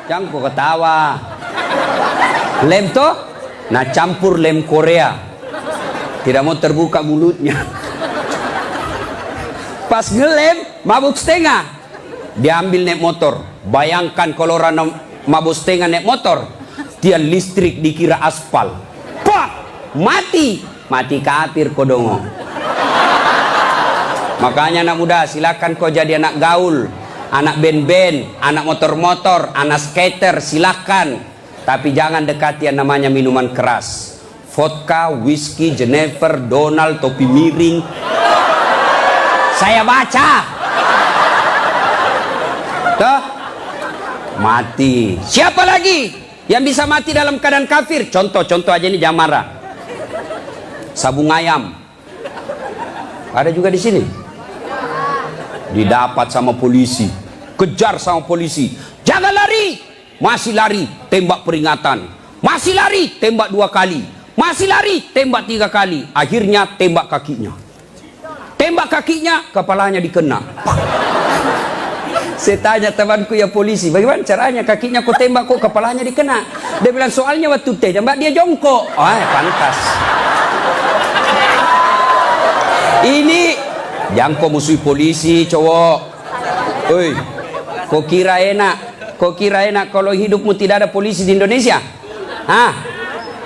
Jangan kau ketawa. Lem toh, nah campur lem Korea. Tidak mau terbuka mulutnya. Pas ngelem, mabuk setengah. Diambil naik motor. Bayangkan kalau orang mabuk setengah naik motor, tiang listrik dikira aspal. Pak, mati. Mati kafir kodongo. Makanya anak muda, silakan kau jadi anak gaul, anak band-band, anak motor-motor, anak skater, silakan. Tapi jangan dekati yang namanya minuman keras. Vodka, whisky, Jennifer, Donald, topi miring. Saya baca. Tuh, mati. Siapa lagi yang bisa mati dalam keadaan kafir? Contoh aja ini, jangan marah. Sabung ayam. Ada juga di sini. Didapat sama polisi, kejar sama polisi, jangan lari, masih lari, tembak peringatan, masih lari, tembak 2 kali, masih lari, tembak 3 kali, akhirnya tembak kakinya, kepalanya dikena. Saya tanya temanku ya polisi, bagaimana caranya kakinya kok tembak kok kepalanya dikena? Dia bilang soalnya waktu tembak dia jongkok. Pantas. Ini jangan kau musuhi polisi, cowok. Oi, kau kira enak kalau hidupmu tidak ada polisi di Indonesia?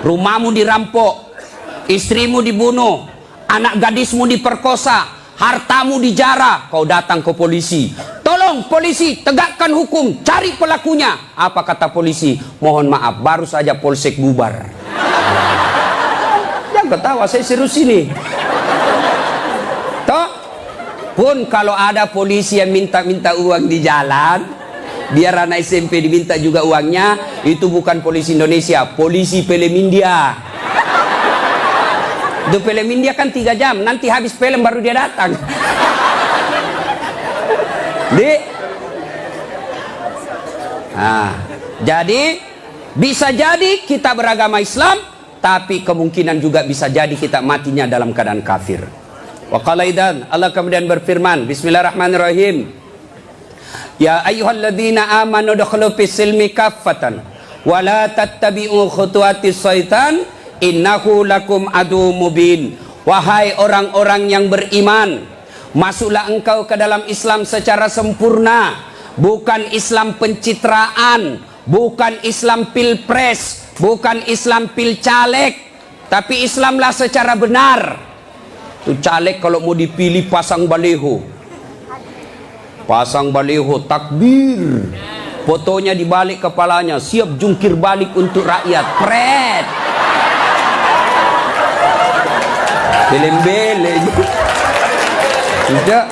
Rumahmu dirampok, istrimu dibunuh, anak gadismu diperkosa, hartamu dijarah, kau datang ke polisi. Tolong polisi, tegakkan hukum, cari pelakunya. Apa kata polisi? Mohon maaf, baru saja polsek bubar. Jangan ketawa, saya serius ini. Pun kalau ada polisi yang minta-minta uang di jalan, biar anak SMP diminta juga uangnya, itu bukan polisi Indonesia, polisi film India. Itu film India kan 3 jam, nanti habis film baru dia datang. Jadi bisa jadi kita beragama Islam, tapi kemungkinan juga bisa jadi kita matinya dalam keadaan kafir. Wa qala idzan, Allah kemudian berfirman, bismillahirrahmanirrahim. Ya ayyuhalladzina amanu dukhulu fis silmi kaffatan wa la tattabi'u khutuwatis syaitan innahu lakum adu mubin. Wahai orang-orang yang beriman, masuklah engkau ke dalam Islam secara sempurna, bukan Islam pencitraan, bukan Islam pilpres, bukan Islam pilcaleg, tapi Islamlah secara benar. Tuh caleg kalau mau dipilih pasang baleho, takbir, fotonya dibalik kepalanya, siap jungkir balik untuk rakyat, pret, beleng-beleng. Tidak.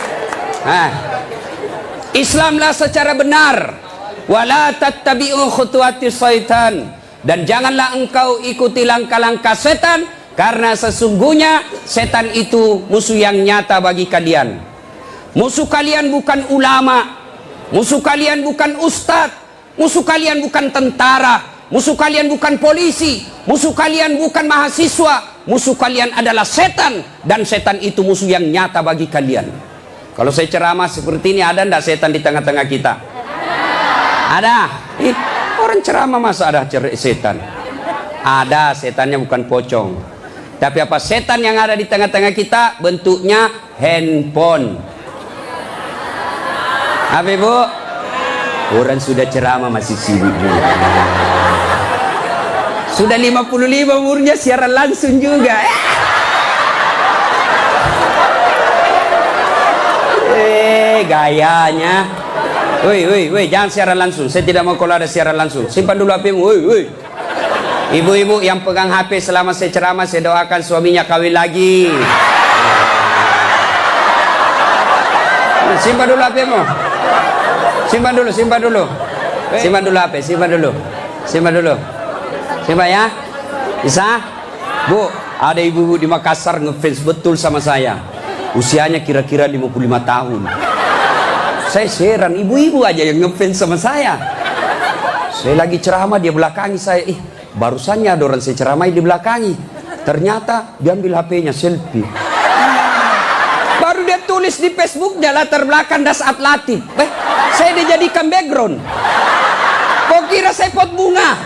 Islamlah secara benar. Wala tattabi'u khutuwatis syaitan, dan janganlah engkau ikuti langkah-langkah setan, karena sesungguhnya setan itu musuh yang nyata bagi kalian. Musuh kalian bukan ulama, musuh kalian bukan ustadz, musuh kalian bukan tentara, musuh kalian bukan polisi, musuh kalian bukan mahasiswa, musuh kalian adalah setan, dan setan itu musuh yang nyata bagi kalian. Kalau saya ceramah seperti ini, ada enggak setan di tengah-tengah kita? Ada. Orang ceramah masa ada setan? Ada, setannya bukan pocong. Tapi apa setan yang ada di tengah-tengah kita? Bentuknya handphone. Apa ibu? Orang sudah ceramah masih sibuk. Sudah 55 umurnya siaran langsung juga. Gayanya. Woi, jangan siaran langsung. Saya tidak mau kalau ada siaran langsung. Simpan dulu HP-mu. Woi. Ibu-ibu yang pegang HP selama saya ceramah, saya doakan suaminya kawin lagi. Simpan dulu HP-mu. Simpan dulu. Simpan dulu HP, simpan dulu. Simpan ya. Bisa? Bu, ada ibu-ibu di Makassar ngefans betul sama saya. Usianya kira-kira 55 tahun. Saya heran, ibu-ibu aja yang ngefans sama saya. Saya lagi ceramah, dia belakangi saya. Barusannya ada orang saya ceramah di belakangi. Ternyata dia ambil HP-nya selfie. Baru dia tulis di Facebook-nya latar belakang Das Atlatif. Saya dijadikan background. Kok kira kira saya pot bunga.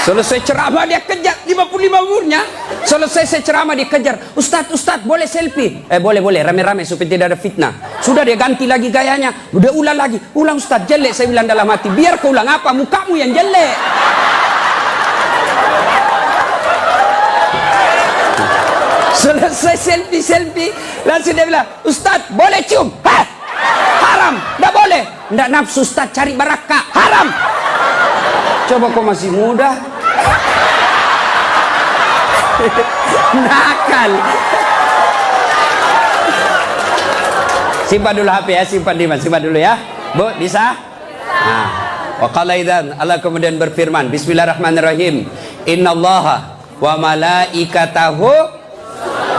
Selesai ceramah dia kejar 55 umurnya. Selesai saya ceramah dia kejar. Ustadz, boleh selfie? Boleh, rame-rame supaya tidak ada fitnah. Sudah dia ganti lagi gayanya. Udah ulang lagi. Ulang Ustadz, jelek saya bilang dalam hati. Biar kau ulang apa? Mukamu yang jelek. Selesai selfie. Langsung dia bilang, Ustadz, boleh cium? Hah? Haram. Nggak boleh. Nggak nafsu Ustadz, cari barakah. Haram. Coba kau masih muda. Nakal. Simpan dulu HP ya, simpan dulu ya. Bu, bisa? Nah, wa qala idzan, Allah kemudian berfirman, Bismillahirrahmanirrahim. Innallaha wa malaikatahu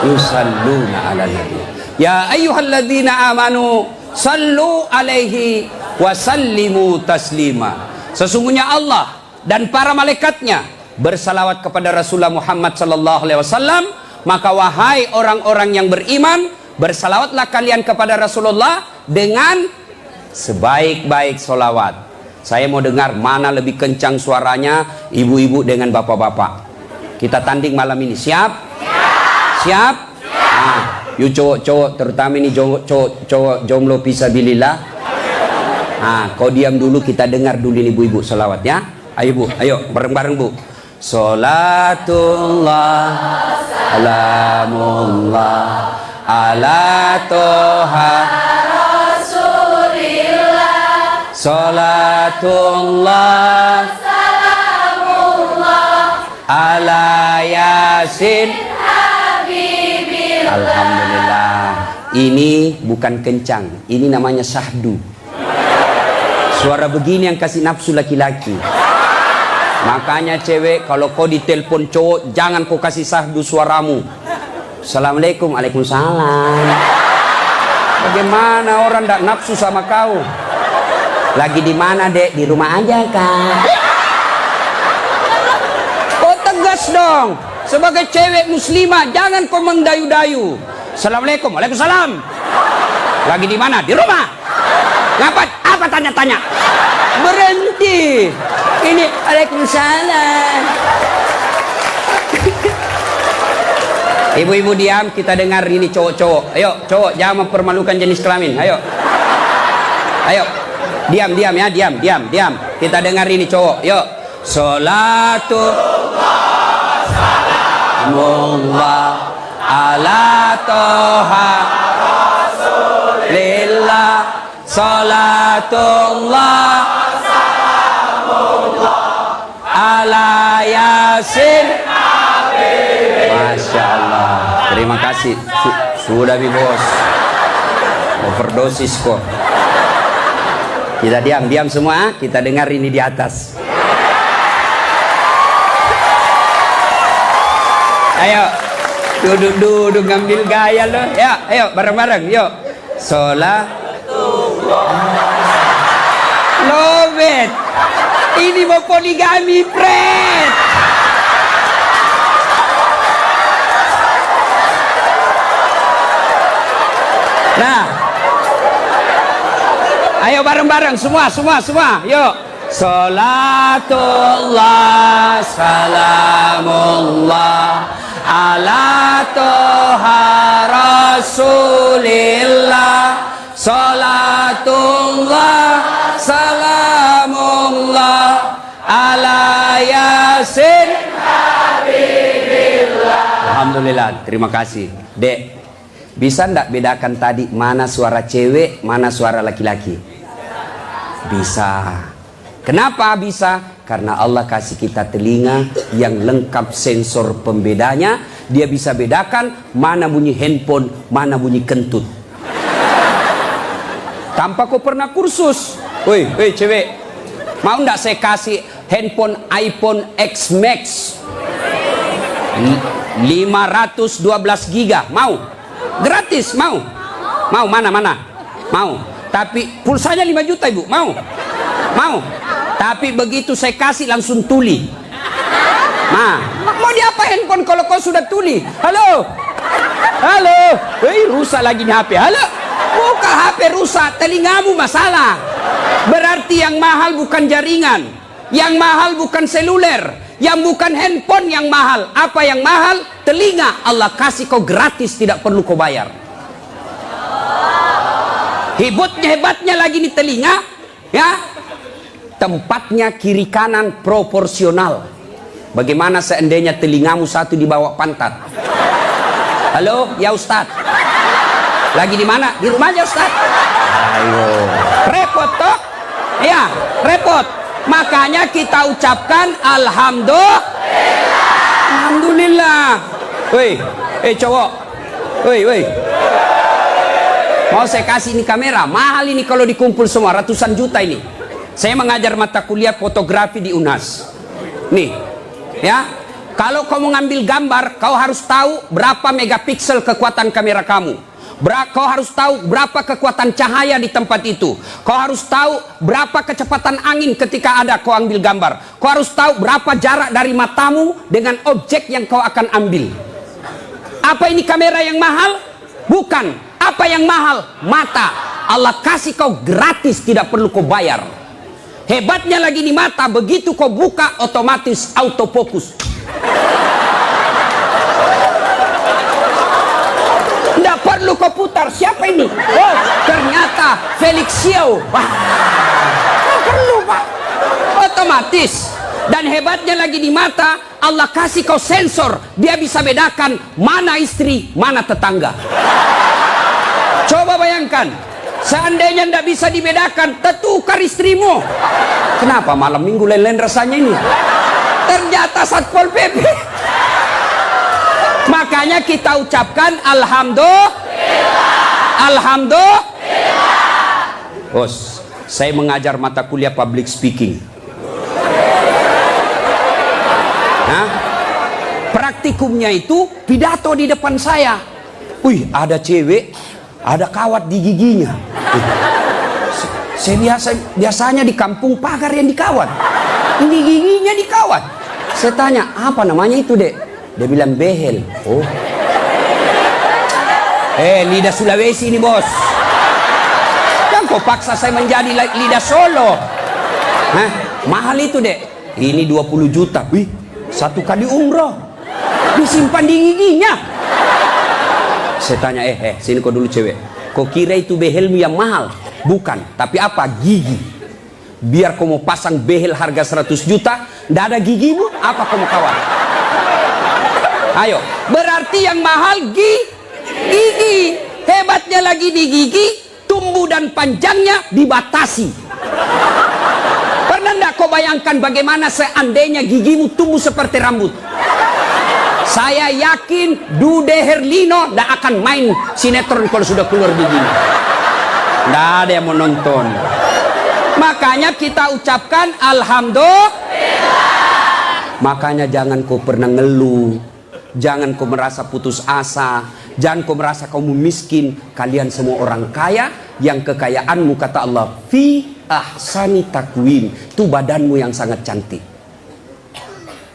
yusalluna 'alan nabi. Ya ayyuhalladzina amanu sallu alaihi wa sallimu taslima. Sesungguhnya Allah dan para malaikatnya bersalawat kepada Rasulullah Muhammad sallallahu alaihi wasallam, maka wahai orang-orang yang beriman, bersalawatlah kalian kepada Rasulullah dengan sebaik-baik solawat. Saya mau dengar mana lebih kencang suaranya, ibu-ibu dengan bapak-bapak. Kita tanding malam ini, siap? Siap? Nah, yuk cowok-cowok, terutama ini cowok jomblo fisabilillah. Nah, kau diam dulu, kita dengar dulu ini ibu-ibu solawat ya. Ayo bu, ayo bareng-bareng bu. Salatullah salamullah ala toha rasulillah. Salatullah salamullah ala yasin habibillah. Alhamdulillah. Ini bukan kencang, ini namanya syahdu. Suara begini yang kasih nafsu laki-laki. Makanya cewek, kalau kau ditelepon cowok, jangan kau kasih sahdu suaramu. Assalamualaikum, waalaikumsalam. Bagaimana orang tak nafsu sama kau? Lagi di mana dek? Di rumah aja kak. Kau tegas dong. Sebagai cewek muslimah, jangan kau mendayu-dayu. Assalamualaikum, waalaikumsalam. Lagi di mana? Di rumah. Ngapa? Apa tanya-tanya? Berhenti. Ini waalaikumsalam. Ibu-ibu diam, kita dengar ini cowok-cowok. Ayo, cowok jangan mempermalukan jenis kelamin. Ayo. Ayo. Diam ya, diam. Kita dengar ini cowok. Yuk. Salatu salamullah ala toha rasulillah. Salatullah ala yasin. Masya Allah. Terima kasih. Sudah bi bos. Overdosis kok. Kita diam semua. Kita dengar ini di atas. Ayo. Duduk ngambil gaya loh. Ya, ayo bareng-bareng. Yuk. Love it. Ini mau poligami, Fred. Nah, ayo bareng-bareng semua. Yuk. Salatullah salamullah ala toha rasulillah. Salatullah salamullah ala yasin habibillah. Alhamdulillah, terima kasih. Dek, bisa ndak bedakan tadi mana suara cewek, mana suara laki-laki? Bisa. Kenapa bisa? Karena Allah kasih kita telinga yang lengkap sensor pembedanya. Dia bisa bedakan mana bunyi handphone, mana bunyi kentut. Tanpa kau pernah kursus. Woi cewek, mau ndak saya kasih handphone iPhone X Max 512 giga? Mau? Gratis, mau? Mau mana? Mau. Tapi pulsanya 5 juta ibu, mau? Tapi begitu saya kasih langsung tuli. Nah, mau diapa handphone kalau kau sudah tuli? Halo, rusak lagi nih HP. Halo, buka HP rusak, telingamu masalah. Berarti Berarti yang mahal bukan jaringan, yang mahal bukan seluler, yang bukan handphone yang mahal. Apa yang mahal? Telinga. Allah kasih kau gratis, tidak perlu kau bayar. Hebatnya lagi nih telinga, ya, tempatnya kiri kanan proporsional. Bagaimana seandainya telingamu satu di bawah pantat? Halo, ya Ustadz. Lagi di mana? Di rumah aja Ustadz. Ayo. Repot toh? Ya, repot. Makanya kita ucapkan Alhamdulillah. Woi, cowok. Woi. Mau saya kasih ini kamera, mahal ini kalau dikumpul semua, ratusan juta ini. Saya mengajar mata kuliah fotografi di UNAS. Nih, ya, kalau kamu ngambil gambar, kau harus tahu berapa megapiksel kekuatan kamera kamu. Kau harus tahu berapa kekuatan cahaya di tempat itu. Kau harus tahu berapa kecepatan angin ketika ada kau ambil gambar. Kau harus tahu berapa jarak dari matamu dengan objek yang kau akan ambil. Apa ini kamera yang mahal? Bukan. Apa yang mahal? Mata. Allah kasih kau gratis, tidak perlu kau bayar. Hebatnya lagi di mata, begitu kau buka otomatis autofokus. Tidak perlu kau putar. Siapa ini? Oh, ternyata Felixio. Wah, tidak perlu Pak. Otomatis. Dan hebatnya lagi di mata, Allah kasih kau sensor. Dia bisa bedakan mana istri, mana tetangga. Coba bayangkan, seandainya tidak bisa dibedakan, tertukar istrimu. Kenapa malam minggu lain-lain rasanya ini? Ternyata Satpol PP. Makanya kita ucapkan Alhamdulillah. Bos, saya mengajar mata kuliah public speaking. Nah, praktikumnya itu pidato di depan saya. Wih, ada cewek, ada kawat di giginya. Saya biasanya di kampung pagar yang dikawat, ini giginya dikawat. Saya tanya, apa namanya itu dek? Dia bilang behel. Oh, lidah Sulawesi ini bos. Kan kau paksa saya menjadi lidah Solo. Hah? Mahal itu dek. Ini 20 juta. Wih, 1 kali umroh disimpan di giginya. Saya tanya, sini kau dulu cewek. Kau kira itu behelmu yang mahal? Bukan, tapi apa? Gigi. Biar kau mau pasang behel harga 100 juta, tidak ada gigimu, apa kau mau kawat? Ayo, berarti yang mahal gigi. Hebatnya lagi di gigi, tumbuh dan panjangnya dibatasi. Pernah tidak kau bayangkan bagaimana seandainya gigimu tumbuh seperti rambut? Saya yakin Dude Herlino tidak akan main sinetron kalau sudah keluar giginya. Tidak ada yang mau nonton. Makanya kita ucapkan Alhamdulillah. Makanya jangan kau pernah ngeluh, jangan kau merasa putus asa, jangan kau merasa kamu miskin. Kalian semua orang kaya, yang kekayaanmu kata Allah fi ahsani takwim, itu badanmu yang sangat cantik.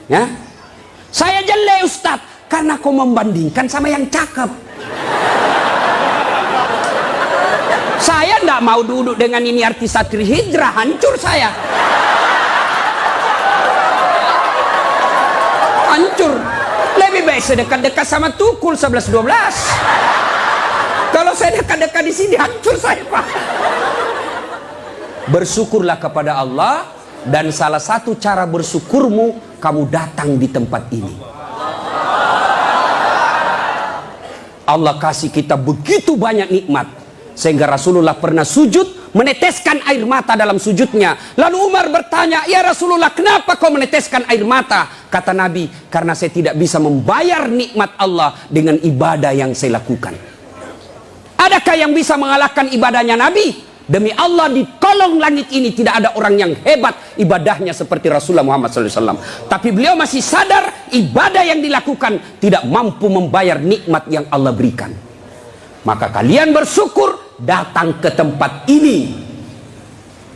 Ya, saya jelek Ustaz karena kau membandingkan sama yang cakep. Saya tidak mau duduk dengan ini artis Satri Hijrah, hancur saya. Hancur. Lebih baik saya dekat-dekat sama Tukul 11-12. Kalau saya dekat-dekat di sini hancur saya Pak. Bersyukurlah kepada Allah, dan salah satu cara bersyukurmu kamu datang di tempat ini. Allah kasih kita begitu banyak nikmat, sehingga Rasulullah pernah sujud meneteskan air mata dalam sujudnya. Lalu Umar bertanya, ya Rasulullah, kenapa kau meneteskan air mata? Kata Nabi, karena saya tidak bisa membayar nikmat Allah dengan ibadah yang saya lakukan. Adakah yang bisa mengalahkan ibadahnya Nabi? Demi Allah, di kolong langit ini tidak ada orang yang hebat ibadahnya seperti Rasulullah Muhammad SAW. Tapi beliau masih sadar ibadah yang dilakukan tidak mampu membayar nikmat yang Allah berikan. Maka kalian bersyukur datang ke tempat ini.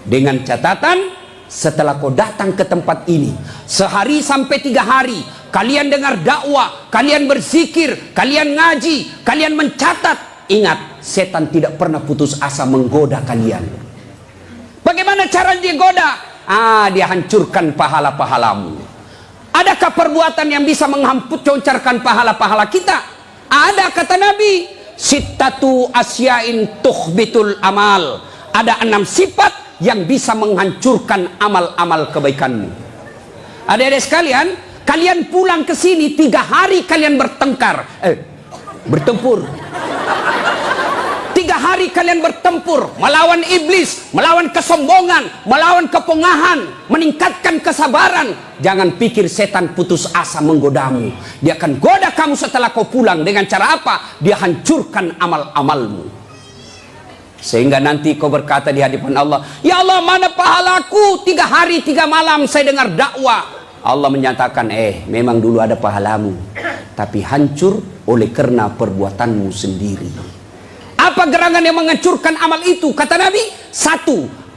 Dengan catatan, setelah kau datang ke tempat ini, sehari sampai 3 hari, kalian dengar dakwah, kalian berzikir, kalian ngaji, kalian mencatat. Ingat, setan tidak pernah putus asa menggoda kalian. Bagaimana cara cara dia goda? Dia hancurkan pahala-pahalamu. Adakah perbuatan yang bisa menghancurkan pahala-pahala kita? Ada, kata Nabi, sittatu asyain tukhbitul amal. Ada 6 sifat yang bisa menghancurkan amal-amal kebaikanmu. Adik-adik sekalian, kalian pulang ke sini 3 hari kalian bertempur. 3 hari kalian bertempur melawan iblis, melawan kesombongan, melawan kepongahan, meningkatkan kesabaran. Jangan pikir setan putus asa menggodamu. Dia akan goda kamu setelah kau pulang. Dengan cara apa? Dia hancurkan amal-amalmu, sehingga nanti kau berkata di hadapan Allah, ya Allah, mana pahalaku? 3 hari 3 malam saya dengar dakwah. Allah menyatakan, memang dulu ada pahalamu, tapi hancur oleh karena perbuatanmu sendiri. Apa gerangan yang menghancurkan amal itu? Kata Nabi, 1,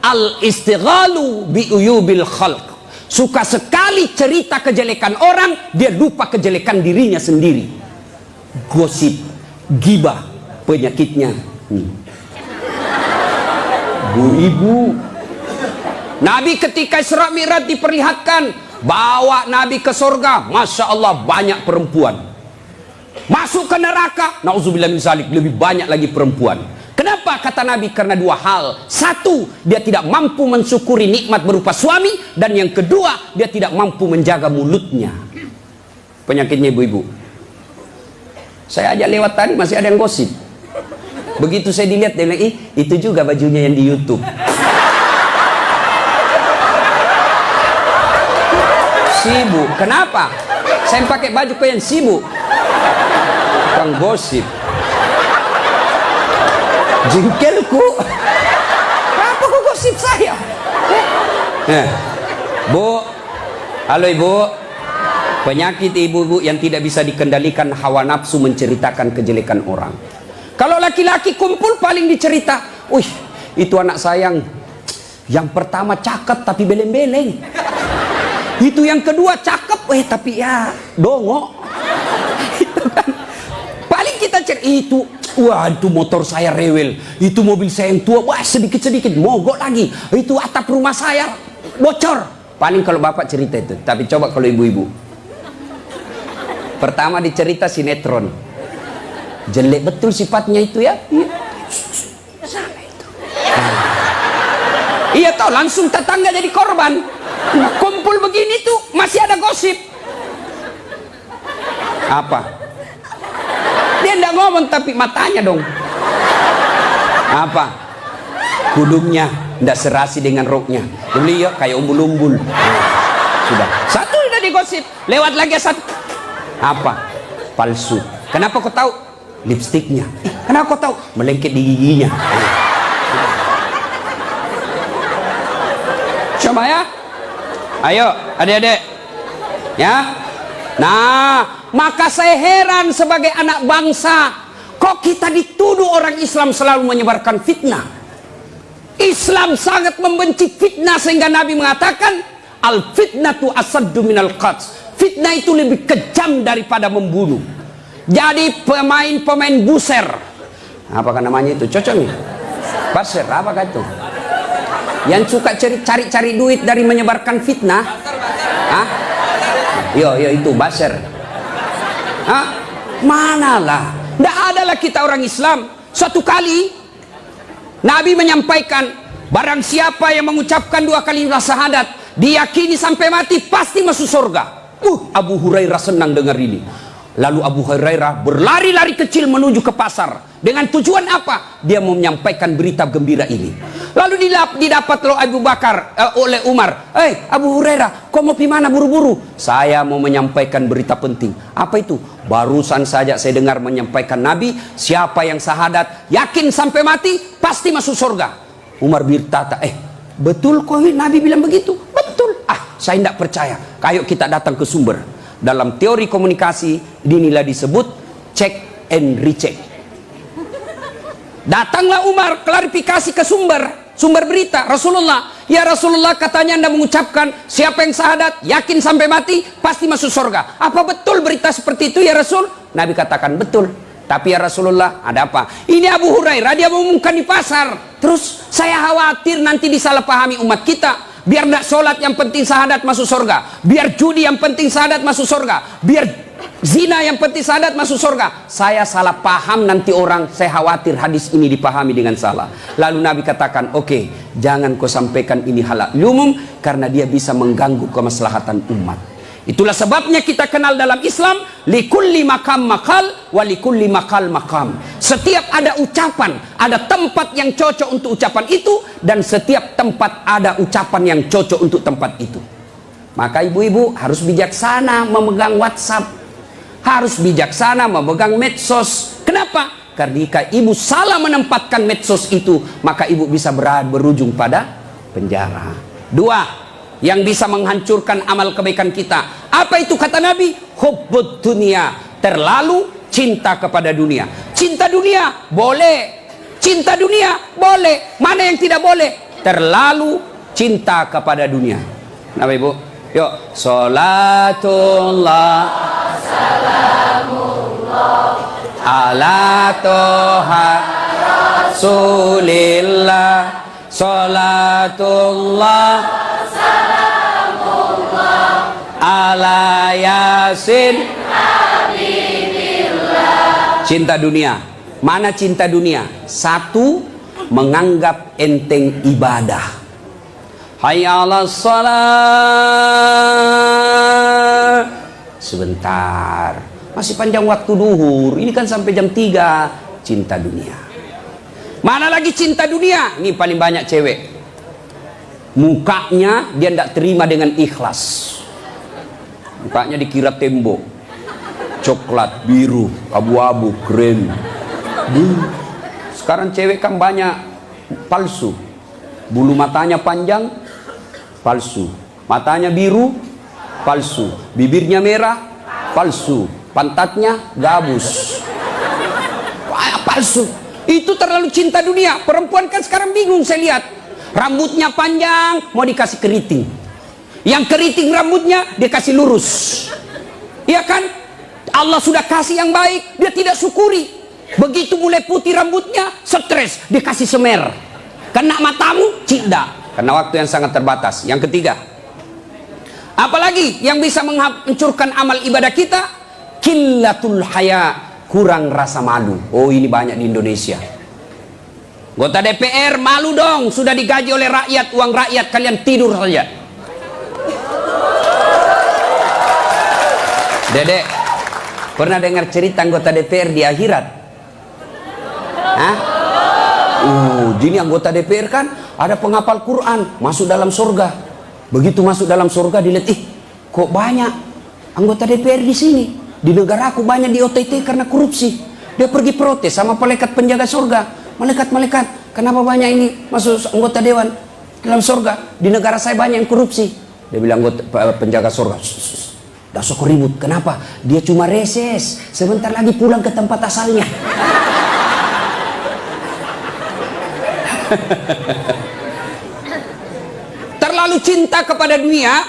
al-istighalu bi'uyubil khalq. Suka sekali cerita kejelekan orang, dia lupa kejelekan dirinya sendiri. Gosip, gibah, penyakitnya. Bu ibu, Nabi ketika Isra Mi'raj diperlihatkan, bawa Nabi ke surga, Masya Allah, banyak perempuan. Masuk ke neraka, na'udzubillah min dzalik, lebih banyak lagi perempuan. Kenapa? Kata Nabi, karena 2 hal. 1, dia tidak mampu mensyukuri nikmat berupa suami. Dan yang kedua, dia tidak mampu menjaga mulutnya. Penyakitnya ibu-ibu. Saya ajak lewat tadi, masih ada yang gosip. Begitu saya dilihat, dia bilang, itu juga bajunya yang di YouTube. Sibuk. Kenapa? Saya pakai baju kok yang sibuk. Tukang gosip. Jengkelku. Kenapa kok gosip saya? Bu, halo ibu. Penyakit ibu-ibu yang tidak bisa dikendalikan, hawa nafsu menceritakan kejelekan orang. Kalau laki-laki kumpul paling dicerita, wih, itu anak sayang. Yang pertama cakep tapi beleng-beleng. Itu yang kedua cakep, tapi ya dongok. Itu kan. Paling kita cerita itu, wah itu motor saya rewel, itu mobil saya yang tua, wah sedikit-sedikit mogok lagi. Itu atap rumah saya bocor. Paling kalau bapak cerita itu. Tapi coba kalau ibu-ibu. Pertama dicerita sinetron. Jelek betul sifatnya itu ya. Sana itu. Iya toh, langsung tetangga jadi korban. Kumpul begini tuh masih ada gosip. Apa? Dia enggak ngomong tapi matanya dong. Apa? Kudungnya enggak serasi dengan roknya. Beliau kayak umbul-umbul. Sudah. Satu udah digosip. Lewat lagi satu. Apa? Palsu. Kenapa kau tahu? Lipstiknya. Kenapa kau tahu? Melengket di giginya. Coba ya. Ayo adik-adik. Ya. Nah, maka saya heran sebagai anak bangsa, kok kita dituduh orang Islam selalu menyebarkan fitnah. Islam sangat membenci fitnah sehingga Nabi mengatakan, al fitnatu asaddu minal qatl. Fitnah itu lebih kejam daripada membunuh. Jadi pemain buser, apakah namanya itu? Cocok nih? Buser, apakah itu? Yang suka cari-cari duit dari menyebarkan fitnah. Hah? Yo itu buser. Hah? Manalah. Tidak adalah kita orang Islam. Suatu kali Nabi menyampaikan, barang siapa yang mengucapkan 2 kalimat syahadat, diyakini sampai mati pasti masuk surga. Abu Hurairah senang dengar ini. Lalu Abu Hurairah berlari-lari kecil menuju ke pasar. Dengan tujuan apa? Dia mau menyampaikan berita gembira ini. Lalu didapat oleh Umar. Abu Hurairah, kau mau pergi mana buru-buru? Saya mau menyampaikan berita penting. Apa itu? Barusan saja saya dengar menyampaikan Nabi, siapa yang syahadat, yakin sampai mati, pasti masuk surga. Umar berkata, betul kok Nabi bilang begitu? Betul. Saya tidak percaya. Ayo kita datang ke sumber. Dalam teori komunikasi inilah disebut check and recheck. Datanglah Umar klarifikasi ke sumber berita Rasulullah. Ya Rasulullah, katanya Anda mengucapkan siapa yang syahadat yakin sampai mati pasti masuk surga. Apa betul berita seperti itu ya Rasul? Nabi katakan betul. Tapi ya Rasulullah, ada apa? Ini Abu Hurairah, dia mengumumkan di pasar. Terus Saya khawatir nanti disalahpahami umat kita. Biar tidak sholat yang penting syahadat masuk surga. Biar judi yang penting syahadat masuk surga. Biar zina yang penting syahadat masuk surga. Saya salah paham nanti orang. Saya khawatir hadis ini dipahami dengan salah. Lalu Nabi katakan, oke, jangan kau sampaikan ini halal umum, karena dia bisa mengganggu kemaslahatan umat. Itulah sebabnya kita kenal dalam Islam, likulli makam makal, wa likulli makal makam. Setiap ada ucapan, ada tempat yang cocok untuk ucapan itu, dan setiap tempat ada ucapan yang cocok untuk tempat itu. Maka ibu-ibu harus bijaksana memegang WhatsApp, harus bijaksana memegang medsos. Kenapa? Karena jika ibu salah menempatkan medsos itu, maka ibu bisa berujung pada penjara. Dua, yang bisa menghancurkan amal kebaikan kita. Apa itu kata Nabi? Hubbud dunia, terlalu cinta kepada dunia. Cinta dunia boleh, cinta dunia boleh. Mana yang tidak boleh? Terlalu cinta kepada dunia. Nah ibu, yuk. Salatullah salamullah ala toha rasulillah. Salatullah ala yasin habibillah. Cinta dunia. Mana cinta dunia? Satu, menganggap enteng ibadah. Hayya 'alas shalah. Sebentar, masih panjang waktu duhur. Ini kan sampai jam 3. Cinta dunia. Mana lagi cinta dunia? Ini paling banyak cewek. Mukanya dia tidak terima dengan ikhlas. Mukanya dikira tembok, coklat, biru, abu-abu, krem. Sekarang cewek kan banyak palsu. Bulu matanya panjang, palsu. Matanya biru, palsu. Bibirnya merah, palsu. Pantatnya gabus, palsu. Itu terlalu cinta dunia. Perempuan kan sekarang bingung saya lihat. Rambutnya panjang, mau dikasih keriting. Yang keriting rambutnya dia kasih lurus. Iya kan? Allah sudah kasih yang baik, dia tidak syukuri. Begitu mulai putih rambutnya, stres, dia kasih semer. Kena matamu, tidak. Karena waktu yang sangat terbatas. Yang ketiga, apalagi yang bisa menghancurkan amal ibadah kita? Qillatul haya, kurang rasa malu. Oh, ini banyak di Indonesia. Anggota DPR malu dong, sudah digaji oleh rakyat, uang rakyat, kalian tidur saja. Dedek, pernah dengar cerita anggota DPR di akhirat? Hah? Jadi anggota DPR kan ada penghafal Quran, masuk dalam surga. Begitu masuk dalam surga dilihat, kok banyak anggota DPR di sini? Di negaraku banyak di OTT karena korupsi. Dia pergi protes sama malaikat penjaga surga. Malaikat, kenapa banyak ini masuk anggota dewan dalam surga? Di negara saya banyak yang korupsi. Dia bilang penjaga surga, dah sok ribut. Kenapa? Dia cuma reses, sebentar lagi pulang ke tempat asalnya. Terlalu cinta kepada dunia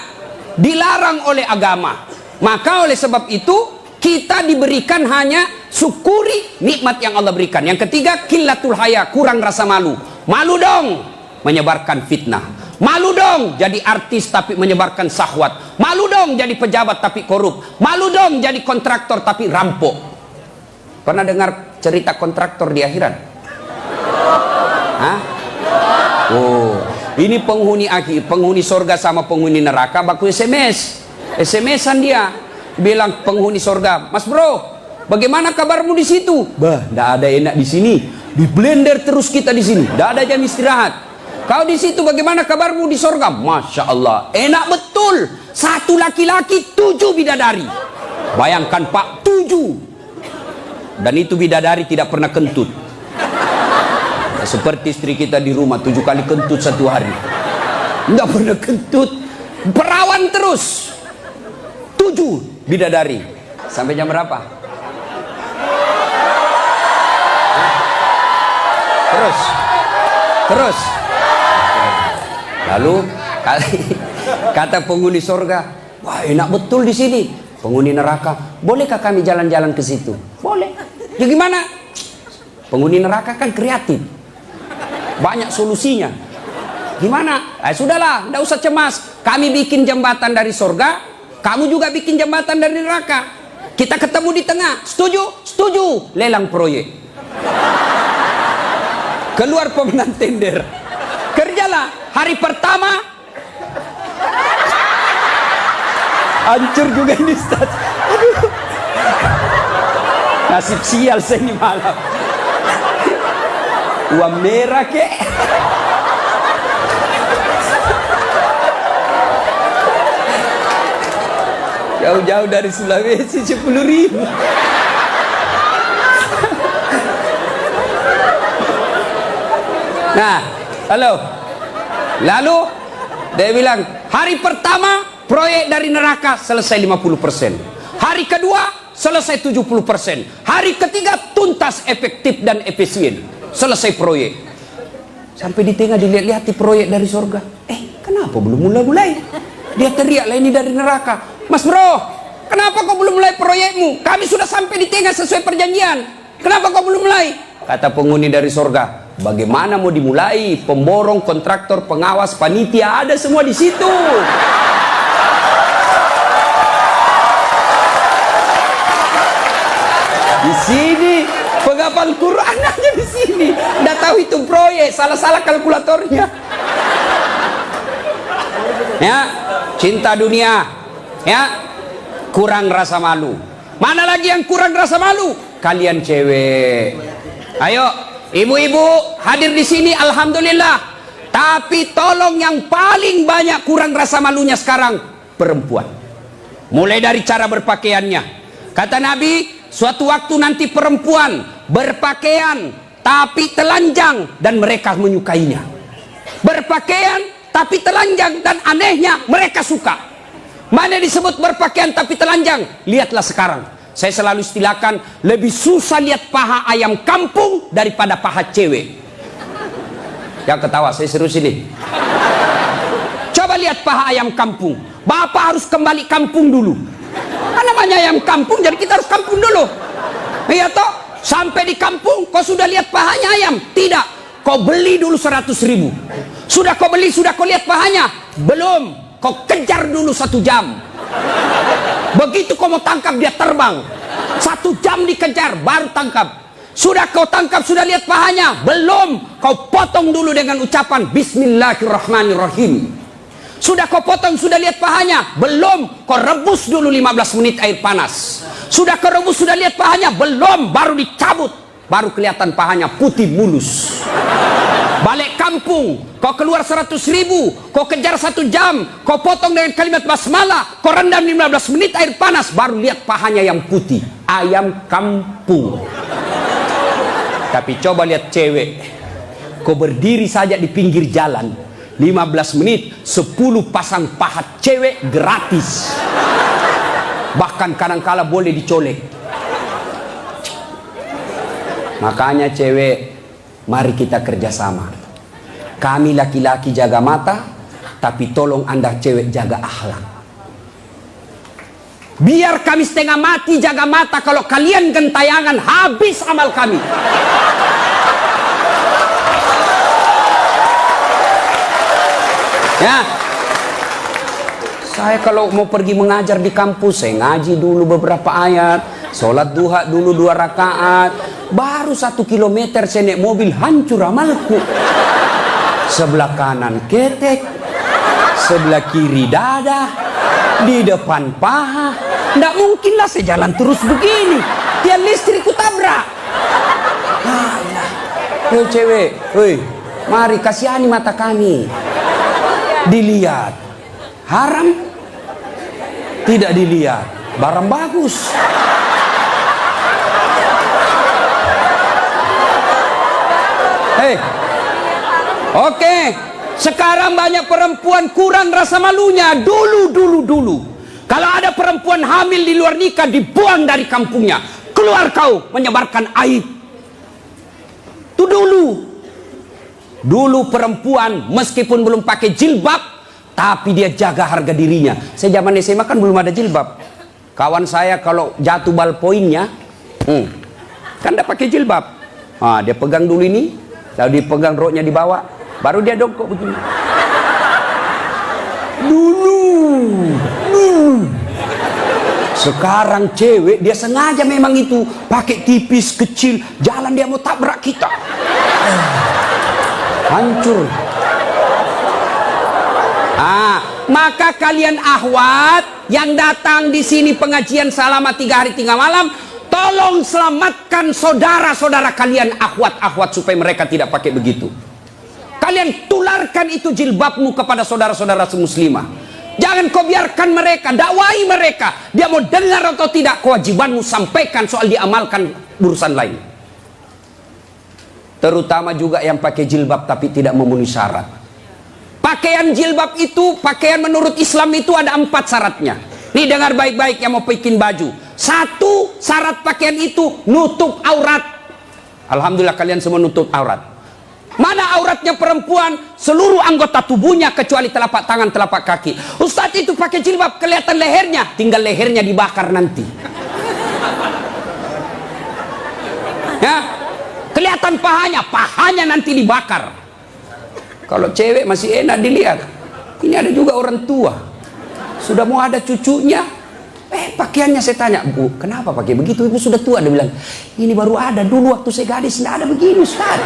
dilarang oleh agama. Maka oleh sebab itu kita diberikan hanya syukuri nikmat yang Allah berikan. Yang ketiga, qillatul haya, kurang rasa malu. Malu dong menyebarkan fitnah. Malu dong jadi artis tapi menyebarkan syahwat. Malu dong jadi pejabat tapi korup. Malu dong jadi kontraktor tapi rampok. Pernah dengar cerita kontraktor di akhirat? Hah? Oh, ini penghuni akhir, penghuni surga sama penghuni neraka baku SMS-an dia. Bilang penghuni surga, "Mas bro, bagaimana kabarmu di situ?" "Bah, enggak ada enak di sini. Di blender terus kita di sini. Enggak ada jam istirahat." "Kau di situ bagaimana kabarmu di surga?" "Masya Allah, enak betul. 1 laki-laki 7 bidadari." Bayangkan Pak, 7. Dan itu bidadari tidak pernah kentut. Seperti istri kita di rumah 7 kali kentut 1 hari. Tidak pernah kentut. Perawan terus. 7 bidadari. Sampai jam berapa? Terus. Lalu kata penghuni surga, "Wah, enak betul di sini." Penghuni neraka, "Bolehkah kami jalan-jalan ke situ?" "Boleh." "Ya gimana?" Penghuni neraka kan kreatif. Banyak solusinya. Gimana? Sudahlah, tidak usah cemas. Kami bikin jembatan dari surga, kamu juga bikin jembatan dari neraka. Kita ketemu di tengah. Setuju? Setuju. Lelang proyek. Keluar pemenang tender. Kerjalah. Hari pertama hancur juga ini, Ustaz. Aduh. Nasib sial saya ini malam. Uang merah kek. Jauh-jauh dari Sulawesi 10.000. Nah, lalu dia bilang, hari pertama proyek dari neraka selesai 50%. Hari kedua selesai 70%. Hari ketiga tuntas, efektif dan efisien. Selesai proyek. Sampai di tengah dilihat-lihat proyek dari surga. Kenapa belum mulai-mulai? Dia teriak, lah ini dari neraka. Mas bro, kenapa kau belum mulai proyekmu? Kami sudah sampai di tengah sesuai perjanjian. Kenapa kau belum mulai? Kata penghuni dari surga, bagaimana mau dimulai? Pemborong, kontraktor, pengawas, panitia, ada semua di situ. Di sini penghafal Quran aja di sini. Nggak tahu hitung proyek, salah-salah kalkulatornya. Ya, cinta dunia, ya, kurang rasa malu. Mana lagi yang kurang rasa malu? Kalian cewek. Ayo, ibu-ibu hadir di sini, alhamdulillah. Tapi tolong yang paling banyak kurang rasa malunya sekarang perempuan. Mulai dari cara berpakaiannya. Kata Nabi, suatu waktu nanti perempuan berpakaian tapi telanjang dan mereka menyukainya. Berpakaian tapi telanjang dan anehnya mereka suka. Mana disebut berpakaian tapi telanjang? Lihatlah sekarang. Saya selalu istilahkan, lebih susah lihat paha ayam kampung daripada paha cewek. Yang ketawa, saya serius ini. Coba lihat paha ayam kampung. Bapak harus kembali kampung dulu. Namanya ayam kampung, jadi kita harus kampung dulu. Iya toh? Sampai di kampung, kau sudah lihat pahanya ayam? Tidak. Kau beli dulu 100.000. Sudah kau beli, sudah kau lihat pahanya? Belum. Kau kejar dulu 1 jam. Begitu kau mau tangkap, dia terbang. 1 jam dikejar, baru tangkap. Sudah kau tangkap, sudah lihat pahanya? Belum. Kau potong dulu dengan ucapan Bismillahirrahmanirrahim. Sudah kau potong, sudah lihat pahanya? Belum. Kau rebus dulu 15 menit air panas. Sudah kau rebus, sudah lihat pahanya? Belum. Baru dicabut. Baru kelihatan pahanya putih mulus. Balik kampung, kau keluar 100.000, kau kejar 1 jam, kau potong dengan kalimat basmalah, kau rendam 15 menit air panas, baru lihat pahanya yang putih. Ayam kampung. Tapi coba lihat cewek, kau berdiri saja di pinggir jalan 15 menit, 10 pasang paha cewek gratis. Bahkan kadang-kala boleh dicolek. Makanya cewek, mari kita kerjasama. Kami laki-laki jaga mata, tapi tolong Anda cewek jaga akhlak. Biar kami setengah mati jaga mata, kalau kalian gentayangan habis amal kami. Ya, saya kalau mau pergi mengajar di kampus, saya ngaji dulu beberapa ayat, sholat duha dulu 2 rakaat, baru 1 kilometer saya naik mobil, hancur amalku. Sebelah kanan ketek, sebelah kiri dada, di depan paha. Nggak mungkinlah saya jalan terus begini, tiang listrik ku tabrak. Hei cewek, hei, mari kasihani mata kami. Dilihat haram, tidak dilihat barang bagus. Hei, oke, sekarang banyak perempuan kurang rasa malunya. Dulu. Kalau ada perempuan hamil di luar nikah, dibuang dari kampungnya. Keluar kau menyebarkan aib. Itu dulu perempuan meskipun belum pakai jilbab, tapi dia jaga harga dirinya. Saya zaman SMA kan belum ada jilbab. Kawan saya kalau jatuh ballpointnya, kan tidak pakai jilbab. Dia pegang dulu ini, Lalu dipegang roknya dibawa, baru dia dongkok begini. Dulu. Sekarang cewek dia sengaja memang itu pakai tipis kecil, jalan dia mau tabrak kita. Hancur. Maka kalian akhwat yang datang di sini pengajian selama 3 hari 3 malam, tolong selamatkan saudara-saudara kalian akhwat-akhwat supaya mereka tidak pakai begitu. Kalian tularkan itu jilbabmu kepada saudara-saudara muslimah. Jangan kau biarkan mereka, dakwai mereka. Dia mau dengar atau tidak, kewajibanmu sampaikan, soal diamalkan urusan lain. Terutama juga yang pakai jilbab tapi tidak memenuhi syarat. Pakaian jilbab itu, pakaian menurut Islam itu ada 4 syaratnya. Nih dengar baik-baik yang mau bikin baju. 1 syarat pakaian itu nutup aurat. Alhamdulillah kalian semua nutup aurat. Mana auratnya perempuan? Seluruh anggota tubuhnya kecuali telapak tangan, telapak kaki. Ustadz itu pakai jilbab kelihatan lehernya, tinggal lehernya dibakar nanti. Ya, kelihatan pahanya nanti dibakar. Kalau cewek masih enak dilihat. Ini ada juga orang tua, sudah mau ada cucunya. Pakaiannya saya tanya, Bu, kenapa pakai begitu? Ibu sudah tua. Dia bilang, ini baru ada, dulu waktu saya gadis tidak ada begini, Ustaz.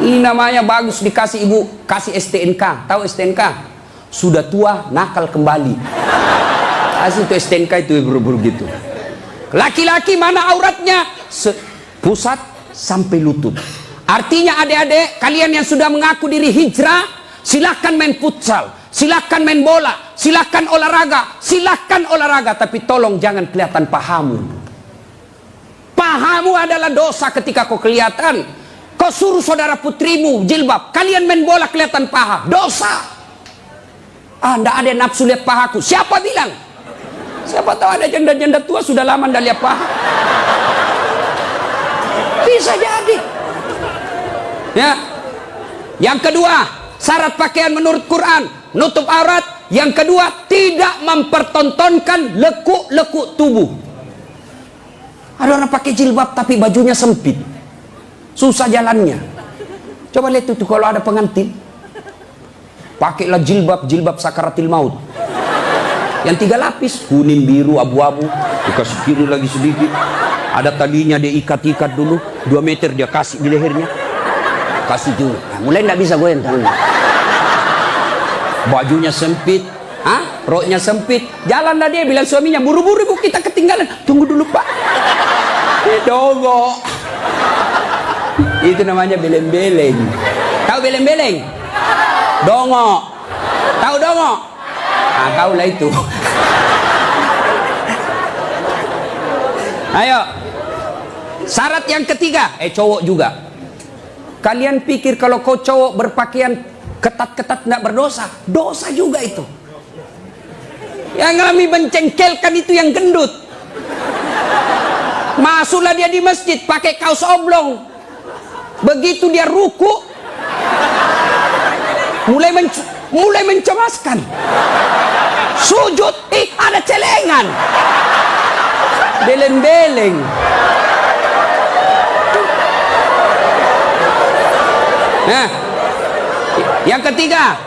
Ini namanya bagus dikasih ibu, kasih STNK. Tahu STNK? Sudah tua, nakal kembali. Kasih itu STNK itu buru-buru gitu. Laki-laki mana auratnya? Pusat sampai lutut. Artinya adik-adik, kalian yang sudah mengaku diri hijrah, silakan main futsal, silakan main bola, silakan olahraga, tapi tolong jangan kelihatan pahamu. Pahamu adalah dosa ketika kau kelihatan. Kau suruh saudara putrimu jilbab, kalian main bola kelihatan paha, dosa. Ndak ada nafsu lihat pahaku. Siapa bilang? Siapa tahu ada janda-janda tua sudah lama ndak lihat paha. Bisa jadi. Ya. Yang kedua, syarat pakaian menurut Quran, nutup aurat. Yang kedua, tidak mempertontonkan lekuk-lekuk tubuh. Ada orang pakai jilbab tapi bajunya sempit. Susah jalannya. Coba lihat itu kalau ada pengantin, pakailah jilbab sakaratil maut yang 3 lapis, kuning, biru, abu-abu, dikasih kiri lagi sedikit, ada talinya dia ikat-ikat dulu 2 meter dia kasih di lehernya, kasih dulu. Mulai tidak bisa goyang tangannya. Bajunya sempit, roknya sempit, jalanlah dia bilang suaminya, buru-buru ibu kita ketinggalan, tunggu dulu pak. Dongok. Itu namanya beleng-beleng. Tahu beleng-beleng? Dongo. Tahu dongo? Kau lah itu. Ayo. Syarat yang ketiga, cowok juga. Kalian pikir kalau kau cowok berpakaian ketat-ketat tidak berdosa? Dosa juga itu. Yang kami mencengkelkan itu yang gendut. Masuklah dia di masjid pakai kaos oblong. Begitu dia ruku, mulai mencemaskan. Sujud, ada celengan. Beleng-beleng. Nah, yang ketiga,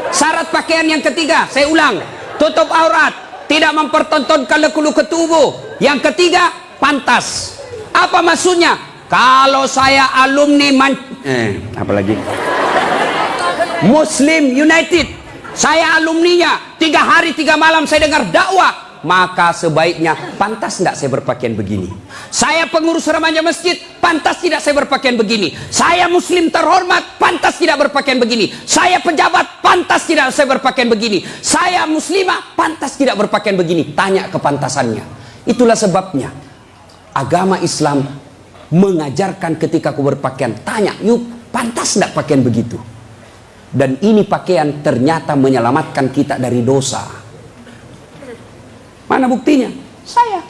syarat pakaian yang ketiga, saya ulang, tutup aurat, tidak mempertontonkan lekuk-lekuk tubuh. Yang ketiga, pantas. Apa maksudnya? Kalau saya alumni apalagi Muslim United, saya alumninya, 3 hari 3 malam saya dengar dakwah, maka sebaiknya pantas tidak saya berpakaian begini. Saya pengurus remaja masjid, pantas tidak saya berpakaian begini. Saya muslim terhormat, pantas tidak berpakaian begini. Saya pejabat, pantas tidak saya berpakaian begini. Saya muslimah, pantas tidak berpakaian begini. Tanya kepantasannya. Itulah sebabnya agama Islam mengajarkan ketika aku berpakaian, tanya, yuk pantas tidak pakaian begitu. Dan ini pakaian ternyata menyelamatkan kita dari dosa. Mana buktinya? Saya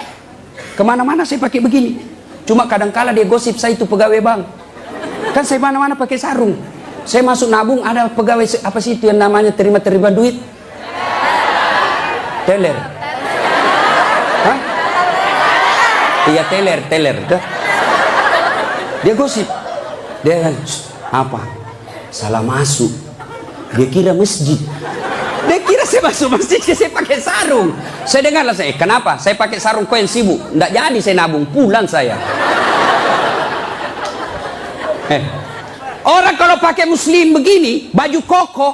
kemana-mana saya pakai begini. Cuma kadang-kala dia gosip saya itu pegawai bank. Kan saya mana-mana pakai sarung. Saya masuk nabung, ada pegawai apa sih itu yang namanya terima-terima duit? Teller. Hah? Iya teller. Dia gosip. Dia kan, Apa? Salah masuk. Dia kira masjid. Dia kira saya masuk masjid, saya pakai sarung. Saya dengarlah saya, kenapa? Saya pakai sarung, kau yang sibuk. Nggak jadi saya nabung, pulang saya. Orang kalau pakai muslim begini, baju koko,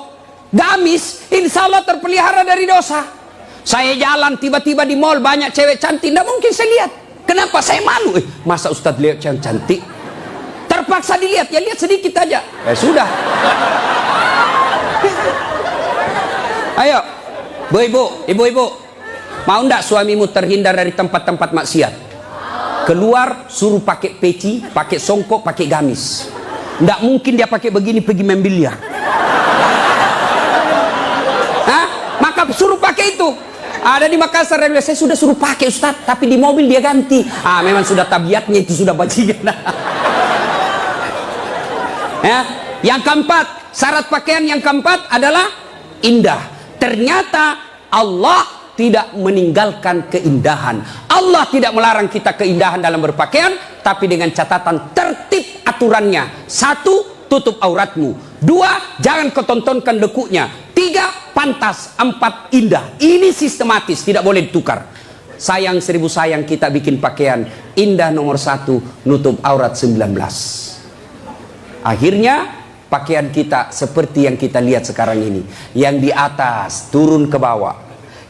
gamis, insya Allah terpelihara dari dosa. Saya jalan tiba-tiba di mall banyak cewek cantik, nggak mungkin saya lihat. Kenapa? Saya malu. Masa Ustadz lihat yang cantik? Terpaksa dilihat, ya lihat sedikit aja. Sudah. Ayo, ibu-ibu, mau ndak suamimu terhindar dari tempat-tempat maksiat? Keluar, suruh pakai peci, pakai songkok, pakai gamis. Nggak mungkin dia pakai begini pergi main biliar. Hah? Maka suruh pakai itu. Ada di Makassar, saya sudah suruh pakai Ustadz, tapi di mobil dia ganti. Memang sudah tabiatnya itu, sudah bajingan. Ya, yang keempat, syarat pakaian yang keempat adalah indah. Ternyata Allah tidak meninggalkan keindahan. Allah tidak melarang kita keindahan dalam berpakaian, tapi dengan catatan tertib aturannya. 1, tutup auratmu. 2, jangan kau tontonkan dekuknya. 3, pantas. 4, indah. Ini sistematis, tidak boleh ditukar. Sayang 1000 sayang kita bikin pakaian indah nomor 1, nutup aurat 19. Akhirnya pakaian kita seperti yang kita lihat sekarang ini. Yang di atas turun ke bawah,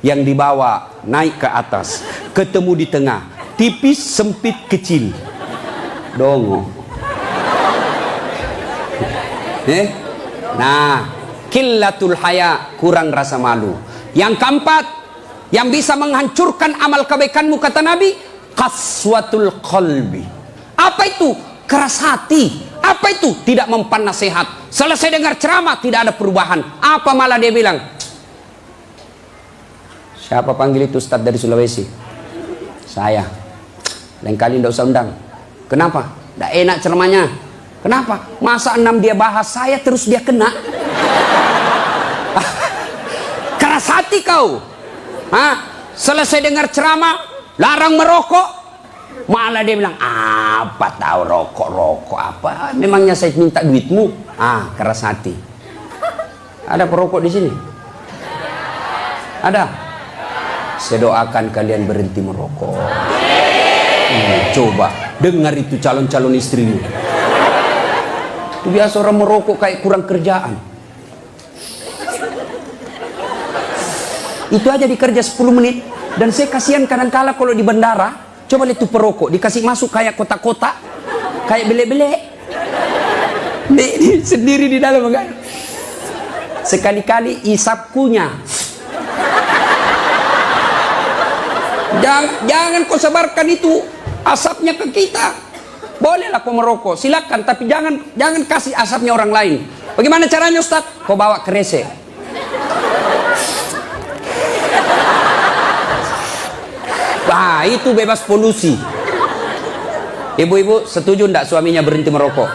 yang di bawah naik ke atas, ketemu di tengah, tipis, sempit, kecil. Dongo. Nah, qillatul haya, kurang rasa malu. Yang keempat, yang bisa menghancurkan amal kebaikanmu, kata Nabi, qaswatul qalbi. Apa itu? Keras hati. Apa itu? Tidak mempan nasihat. Selesai dengar ceramah tidak ada perubahan. Apa malah dia bilang? Siapa panggil itu Ustadz dari Sulawesi? Saya. Lain kali tidak usah undang. Kenapa? Tidak enak ceramahnya. Kenapa? Masa 6 dia bahas saya terus dia kena? Keras hati kau. Selesai dengar ceramah larang merokok, malah dia bilang, apa tahu rokok apa? Memangnya saya minta duitmu? Keras hati. Ada perokok di sini? Ada? Saya doakan kalian berhenti merokok. Coba dengar itu calon-calon istrimu. Itu biasa orang merokok kayak kurang kerjaan. Itu aja dikerja 10 menit. Dan saya kasihan kadang-kala kalau di bandara. Coba lihat tuh perokok, dikasih masuk kayak kotak-kotak, kayak bele-bele. Sendiri di dalam kan. Sekali-kali isap kunyah. Jangan kau sebarkan itu asapnya ke kita. Bolehlah kau merokok, silakan, tapi jangan kasih asapnya orang lain. Bagaimana caranya Ustadz? Kau bawa kresek. Itu bebas polusi. Ibu-ibu setuju enggak suaminya berhenti merokok?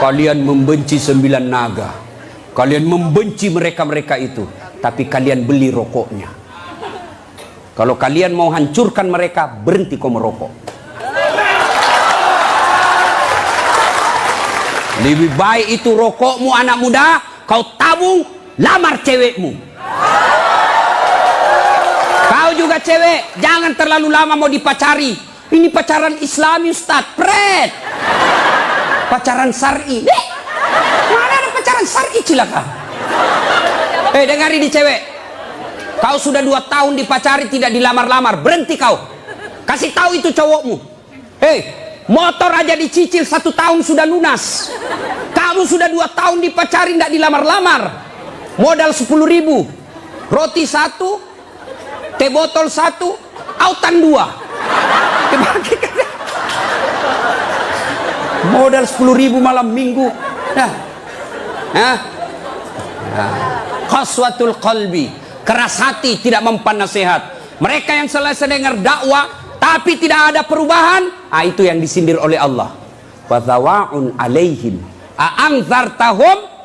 Kalian membenci 9 naga. Kalian membenci mereka-mereka itu. Tapi kalian beli rokoknya. Kalau kalian mau hancurkan mereka, berhenti kau merokok. Lebih baik itu rokokmu anak muda, kau tabung, lamar cewekmu. Kau juga cewek, jangan terlalu lama mau dipacari. Ini pacaran Islami Ustaz, pret. Pacaran syar'i. Mana ada pacaran syar'i cilaka? Dengari di cewek. Kau sudah 2 tahun dipacari tidak dilamar-lamar, berhenti kau. Kasih tahu itu cowokmu. Motor aja dicicil 1 tahun sudah lunas. Kamu sudah 2 tahun dipacari tidak dilamar-lamar. Modal 10.000. Roti 1. Teh botol 1, autan 2. Modal 10.000 malam minggu. Qaswatul qalbi, keras hati, tidak mempan nasihat. Mereka yang selesai dengar dakwah tapi tidak ada perubahan, itu yang disindir oleh Allah. Fadhawaun alaihim a'anzartahum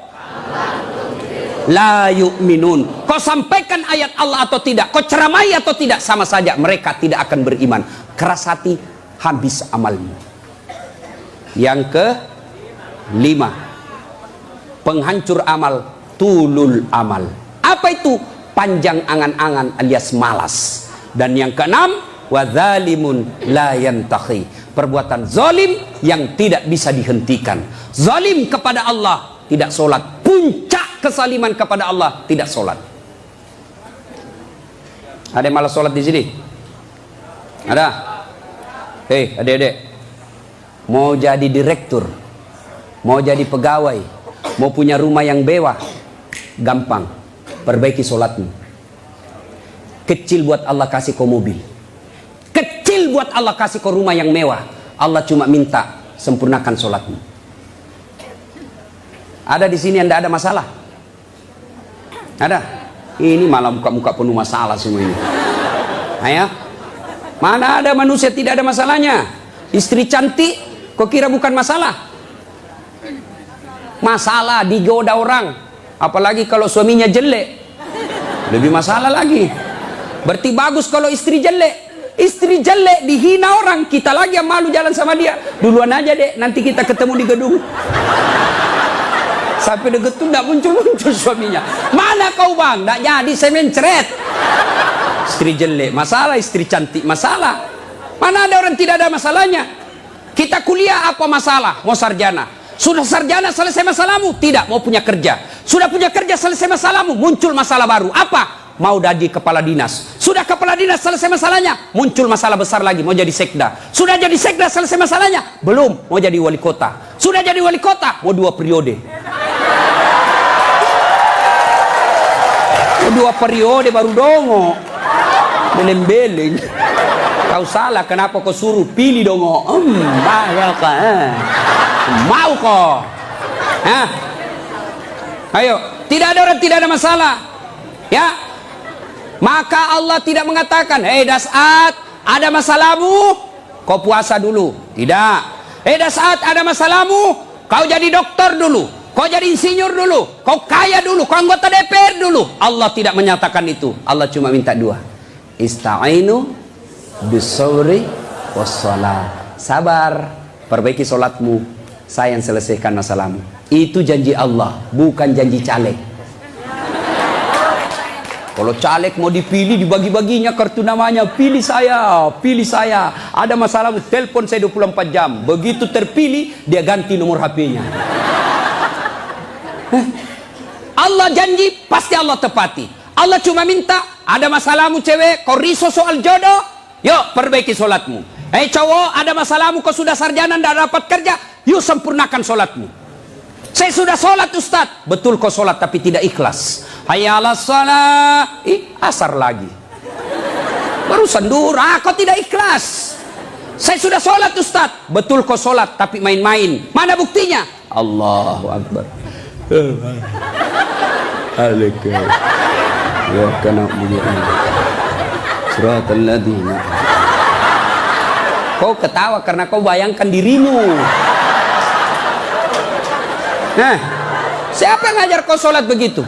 la yu'minun. Kau sampaikan ayat Allah atau tidak, kau ceramai atau tidak, sama saja mereka tidak akan beriman. Keras hati, habis amalmu. Yang ke 5. Penghancur amal, tulul amal. Apa itu? Panjang angan-angan alias malas. Dan yang keenam, wadzalimun la yantahi. Perbuatan zalim yang tidak bisa dihentikan. Zalim kepada Allah, tidak sholat. Puncak kesaliman kepada Allah, tidak sholat. Ada yang malas sholat di sini? Ada? Hei, adik-adik, mau jadi direktur, mau jadi pegawai, mau punya rumah yang mewah, gampang. Perbaiki sholatmu. Kecil buat Allah kasih kau mobil, kecil buat Allah kasih kau rumah yang mewah. Allah cuma minta sempurnakan sholatmu. Ada di sini yang tidak ada masalah? Ada? Ini malah muka-muka penuh masalah semua ini. Ayah, mana ada manusia tidak ada masalahnya? Istri cantik, kau kira bukan masalah? Masalah digoda orang, apalagi kalau suaminya jelek, lebih masalah lagi. Berarti bagus kalau istri jelek. Istri jelek dihina orang, kita lagi yang malu jalan sama dia. Duluan aja deh, nanti kita ketemu di gedung. Sampai deket tuh tidak muncul-muncul suaminya. Mana kau bang? Tidak jadi, saya mencret. Istri jelek masalah, istri cantik masalah. Mana ada orang tidak ada masalahnya? Kita kuliah apa masalah? Mau sarjana. Sudah sarjana selesai masalahmu? Tidak, mau punya kerja. Sudah punya kerja selesai masalahmu? Muncul masalah baru. Apa? Mau jadi kepala dinas. Sudah kepala dinas selesai masalahnya? Muncul masalah besar lagi, mau jadi sekda. Sudah jadi sekda selesai masalahnya? Belum, mau jadi wali kota. Sudah jadi wali kota? Mau 2 periode. Mau 2 periode baru dongo. Beleng-beleng. Kau salah, kenapa kau suruh pilih dongo? Bahaya kah? Mau kok? Hah? Ayo, tidak ada orang tidak ada masalah. Ya. Maka Allah tidak mengatakan, "Hei Das'at, ada masalahmu? Kau puasa dulu." Tidak. "Hei Das'at, ada masalahmu? Kau jadi dokter dulu. Kau jadi insinyur dulu. Kau kaya dulu. Kau anggota DPR dulu." Allah tidak menyatakan itu. Allah cuma minta 2. Ista'inu bis-sabri was-shalah. Sabar, perbaiki solatmu. Saya yang selesaikan masalahmu. Itu janji Allah, bukan janji caleg. Kalau caleg mau dipilih, dibagi-baginya kartu namanya, pilih saya, pilih saya. Ada masalah, telepon saya 24 jam. Begitu terpilih, dia ganti nomor HP-nya. Allah janji, pasti Allah tepati. Allah cuma minta, ada masalahmu cewek, kau risau soal jodoh, yuk perbaiki solatmu. Cowok, ada masalahmu, kau sudah sarjana, tidak dapat kerja, yuk sempurnakan solatmu. Saya sudah sholat Ustaz. Betul kau sholat tapi tidak ikhlas. Hayya 'alas shalah. Asar lagi. Barusan duhur, kau tidak ikhlas. Saya sudah sholat Ustaz. Betul kau sholat tapi main-main. Mana buktinya? Allahu Akbar. Alaikum. Ya kana mulia. Suratul ladina. Kau ketawa karena kau bayangkan dirimu. Nah, siapa yang ngajar kau sholat begitu?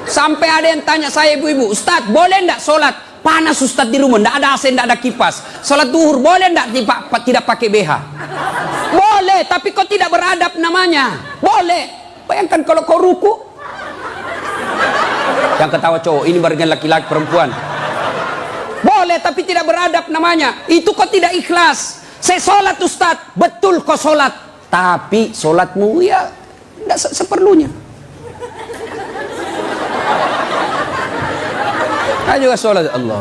Sampai ada yang tanya saya, ibu-ibu, Ustaz boleh enggak sholat? Panas Ustaz di rumah, enggak ada AC, enggak ada kipas. Sholat duhur boleh enggak tidak pakai BH? Boleh, tapi kau tidak beradab namanya. Boleh. Bayangkan kalau kau ruku. Yang ketawa cowok, ini bagian laki-laki perempuan. Boleh, tapi tidak beradab namanya. Itu kau tidak ikhlas. Saya sholat Ustaz, betul kau sholat. Tapi sholatmu ya tidak seperlunya. Saya juga sholat Allah.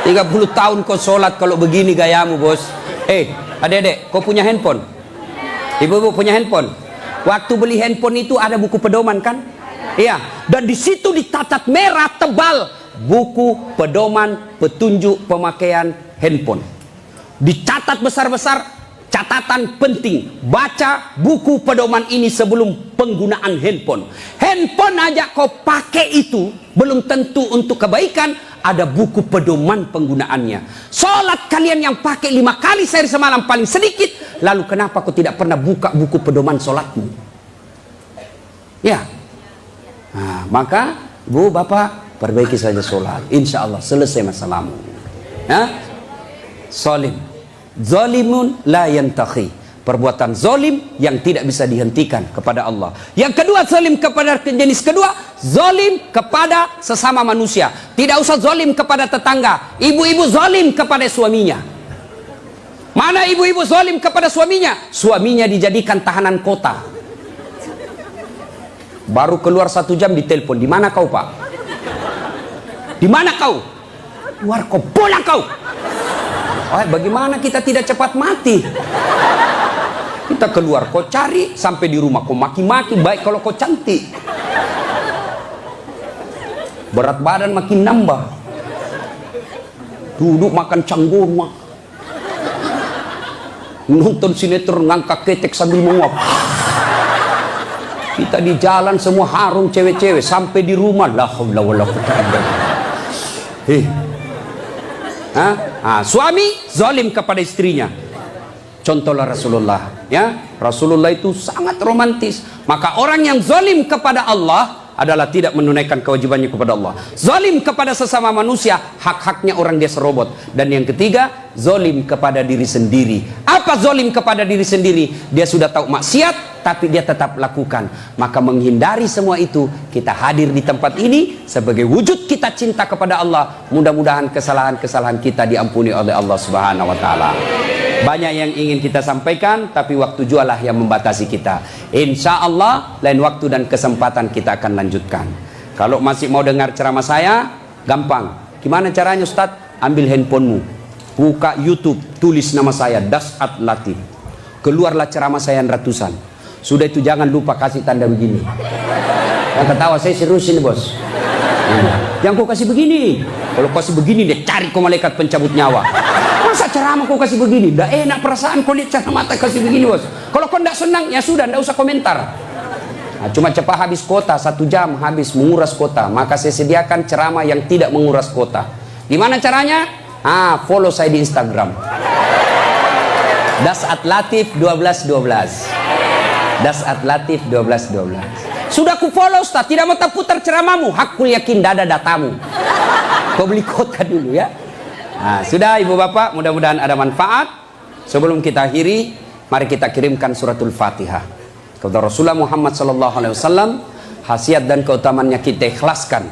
30 tahun kau sholat kalau begini gayamu bos. Adik-adik, kau punya handphone? Ibu-ibu punya handphone? Waktu beli handphone itu ada buku pedoman kan? Iya. Dan di situ dicatat merah tebal buku pedoman petunjuk pemakaian handphone. Dicatat besar-besar, catatan penting. Baca buku pedoman ini sebelum penggunaan handphone. Handphone aja kau pakai itu belum tentu untuk kebaikan. Ada buku pedoman penggunaannya. Sholat kalian yang pakai 5 kali sehari semalam paling sedikit. Lalu kenapa kau tidak pernah buka buku pedoman sholatmu? Ya. Nah, maka ibu bapak perbaiki saja sholat, insya Allah selesai masalahmu. Ya? Zalim, zalimun la yantahi, perbuatan zalim yang tidak bisa dihentikan kepada Allah. Yang kedua, zalim kepada jenis kedua, zalim kepada sesama manusia. Tidak usah zalim kepada tetangga. Ibu-ibu zalim kepada suaminya. Mana ibu-ibu zalim kepada suaminya? Suaminya dijadikan tahanan kota. Baru keluar 1 jam ditelepon, di mana kau Pak? Di mana kau? Keluar kau, pulang kau. Oh, bagaimana kita tidak cepat mati? Kita keluar, kau cari sampai di rumah, kau maki-maki, baik kalau kau cantik. Berat badan makin nambah. Duduk makan canggurma. Nonton sinetron ngangkat ketek sambil menguap. Kita di jalan semua harum cewek-cewek, sampai di rumah la haula wala quwwata illa billah. Suami zalim kepada istrinya. Contohlah Rasulullah, ya. Rasulullah itu sangat romantis. Maka orang yang zalim kepada Allah adalah tidak menunaikan kewajibannya kepada Allah. Zalim kepada sesama manusia, hak-haknya orang dia serobot. Dan yang ketiga, zalim kepada diri sendiri. Apa zalim kepada diri sendiri? Dia sudah tahu maksiat, tapi dia tetap lakukan. Maka menghindari semua itu, kita hadir di tempat ini sebagai wujud kita cinta kepada Allah. Mudah-mudahan kesalahan-kesalahan kita diampuni oleh Allah Subhanahu wa taala. Banyak yang ingin kita sampaikan, tapi waktu jualah yang membatasi kita. Insya Allah lain waktu dan kesempatan kita akan lanjutkan. Kalau masih mau dengar ceramah saya, gampang. Gimana caranya Ustadz? Ambil handphonemu, buka YouTube, tulis nama saya Das'at Latif. Keluarlah ceramah saya ratusan. Sudah itu jangan lupa kasih tanda begini. Yang ketawa saya serius ini bos. Yang kau kasih begini. Kalau kasih begini dia cari kau malaikat pencabut nyawa. Masa ceramah kau kasih begini? Dah enak perasaan kau lihat ceramah mata kasih begini bos. Kalau kau tidak senang ya sudah, tidak usah komentar. Nah, cuma cepat habis kota, 1 jam habis menguras kota. Maka saya sediakan ceramah yang tidak menguras kota. Di mana caranya? Follow saya di Instagram. Das'at Latif 1212. Das'at Latif 1212. Sudah ku follow Ustaz, tidak mau tak putar ceramahmu. Hakul yakin dada datamu. Kau beli kota dulu ya. Sudah ibu bapak, mudah-mudahan ada manfaat. Sebelum kita akhiri, mari kita kirimkan suratul Fatihah kepada Rasulullah Muhammad SAW. Khasiat dan keutamaannya kita ikhlaskan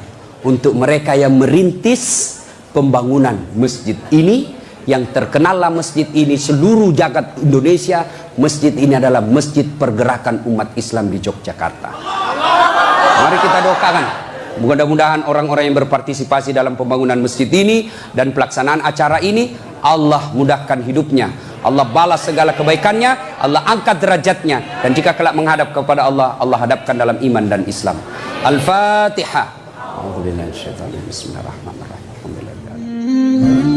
untuk mereka yang merintis pembangunan masjid ini. Yang terkenallah masjid ini seluruh jagat Indonesia. Masjid ini adalah masjid pergerakan umat Islam di Yogyakarta. Mari kita doakan, mudah-mudahan orang-orang yang berpartisipasi dalam pembangunan masjid ini dan pelaksanaan acara ini, Allah mudahkan hidupnya, Allah balas segala kebaikannya, Allah angkat derajatnya, dan jika kelak menghadap kepada Allah, Allah hadapkan dalam iman dan Islam. Al-Fatihah. Bismillahirrahmanirrahim.